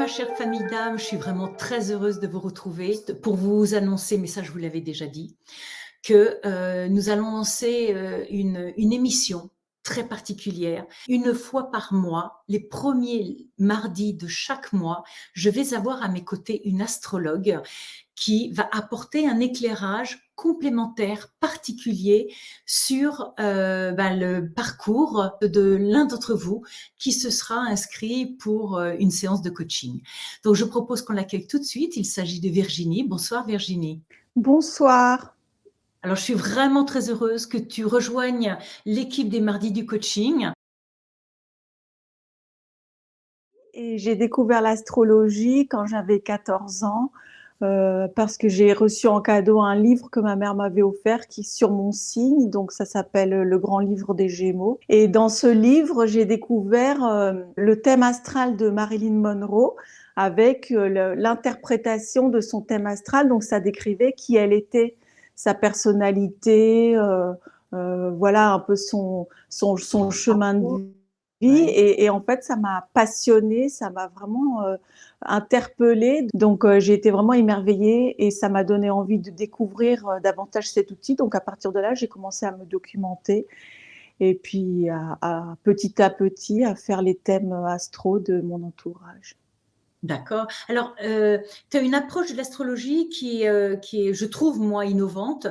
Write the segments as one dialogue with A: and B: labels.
A: ma chère famille d'âme, je suis vraiment très heureuse de vous retrouver pour vous annoncer, mais ça je vous l'avais déjà dit, que nous allons lancer une émission très particulière. Une fois par mois, les premiers mardis de chaque mois, je vais avoir à mes côtés une astrologue qui va apporter un éclairage complémentaire particulier sur le parcours de l'un d'entre vous qui se sera inscrit pour une séance de coaching. Donc je propose qu'on l'accueille tout de suite. Il s'agit de Virginie. Bonsoir Virginie.
B: Bonsoir.
A: Alors je suis vraiment très heureuse que tu rejoignes l'équipe des mardis du coaching.
B: Et j'ai découvert l'astrologie quand j'avais 14 ans, parce que j'ai reçu en cadeau un livre que ma mère m'avait offert qui est sur mon signe, donc ça s'appelle Le Grand Livre des Gémeaux. Et dans ce livre, j'ai découvert le thème astral de Marilyn Monroe avec l'interprétation de son thème astral. Donc ça décrivait qui elle était, sa personnalité, voilà un peu son chemin de vie.
A: Ouais.
B: Et en fait, ça m'a passionnée, ça m'a vraiment interpellée. Donc, j'ai été vraiment émerveillée et ça m'a donné envie de découvrir davantage cet outil. Donc, à partir de là, j'ai commencé à me documenter et puis petit à petit à faire les thèmes astro de mon entourage.
A: D'accord. Alors, tu as une approche de l'astrologie qui est, je trouve, moi, innovante.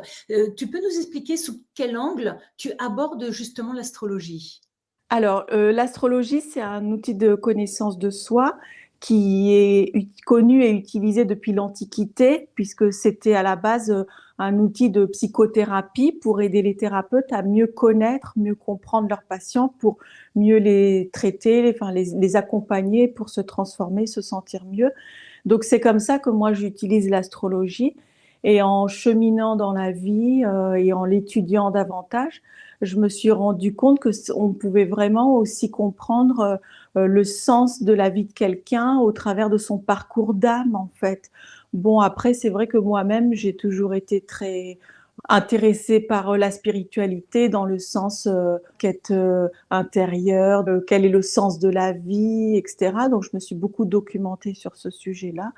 A: Tu peux nous expliquer sous quel angle tu abordes justement l'astrologie?
B: Alors, l'astrologie, c'est un outil de connaissance de soi qui est connu et utilisé depuis l'Antiquité, puisque c'était à la base un outil de psychothérapie pour aider les thérapeutes à mieux connaître, mieux comprendre leurs patients, pour mieux les traiter, enfin les accompagner pour se transformer, se sentir mieux. Donc c'est comme ça que moi j'utilise l'astrologie. Et en cheminant dans la vie et en l'étudiant davantage, je me suis rendu compte que on pouvait vraiment aussi comprendre le sens de la vie de quelqu'un au travers de son parcours d'âme, en fait. Bon, après, c'est vrai que moi-même, j'ai toujours été très intéressée par la spiritualité dans le sens quête intérieure, de quel est le sens de la vie, etc. Donc, je me suis beaucoup documentée sur ce sujet-là.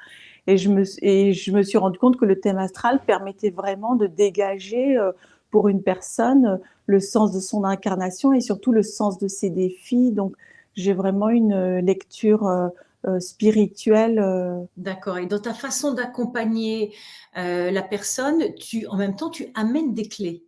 B: Et je me suis rendu compte que le thème astral permettait vraiment de dégager pour une personne le sens de son incarnation et surtout le sens de ses défis. Donc, j'ai vraiment une lecture spirituelle.
A: D'accord, et dans ta façon d'accompagner, la personne, en même temps, tu amènes des clés?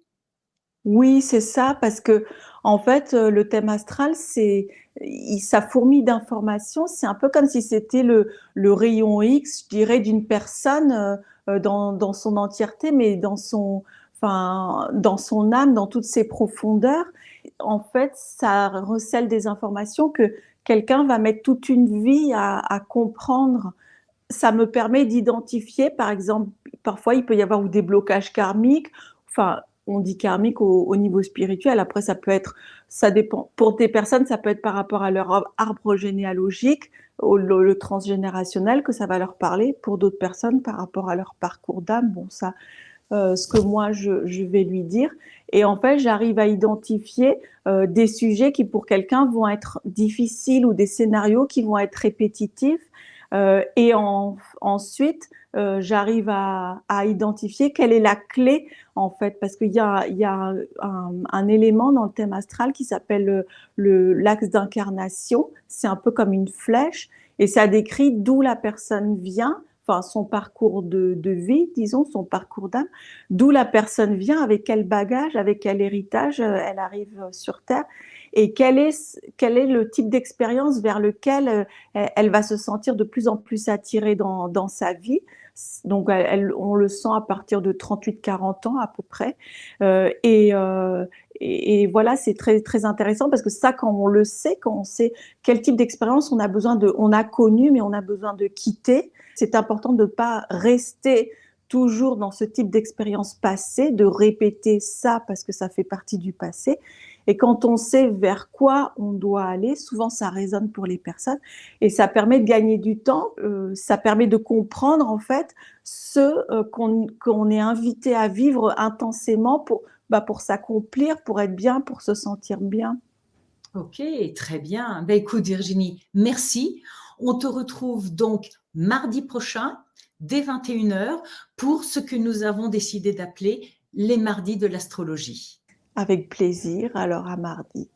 B: Oui, c'est ça, parce que en fait, le thème astral, ça fourmille d'informations. C'est un peu comme si c'était le rayon X, je dirais, d'une personne dans son entièreté, mais enfin, dans son âme, dans toutes ses profondeurs. En fait, ça recèle des informations que quelqu'un va mettre toute une vie à comprendre. Ça me permet d'identifier, par exemple, parfois il peut y avoir des blocages karmiques, enfin, on dit karmique au niveau spirituel, après ça dépend, pour des personnes, ça peut être par rapport à leur arbre généalogique, le transgénérationnel, que ça va leur parler, pour d'autres personnes, par rapport à leur parcours d'âme, bon, ça, ce que moi je vais lui dire. Et en fait, j'arrive à identifier des sujets qui pour quelqu'un vont être difficiles ou des scénarios qui vont être répétitifs. Ensuite, j'arrive à identifier quelle est la clé en fait, parce qu'il y a un élément dans le thème astral qui s'appelle l'axe d'incarnation. C'est un peu comme une flèche et ça décrit d'où la personne vient, enfin son parcours de vie, disons, son parcours d'âme, d'où la personne vient, avec quel bagage, avec quel héritage elle arrive sur Terre, et quel est le type d'expérience vers lequel elle va se sentir de plus en plus attirée dans sa vie. Donc, on le sent à partir de 38-40 ans à peu près. Et voilà, c'est très, très intéressant parce que ça, quand on le sait, quand on sait quel type d'expérience on a connu, mais on a besoin de quitter, c'est important de ne pas rester toujours dans ce type d'expérience passée, de répéter ça parce que ça fait partie du passé. Et quand on sait vers quoi on doit aller, souvent ça résonne pour les personnes et ça permet de gagner du temps, ça permet de comprendre en fait ce qu'on est invité à vivre intensément pour s'accomplir, pour être bien, pour se sentir bien.
A: OK, très bien. Ben écoute Virginie, merci. On te retrouve donc mardi prochain, dès 21h, pour ce que nous avons décidé d'appeler les mardis de l'astrologie.
B: Avec plaisir, alors à mardi.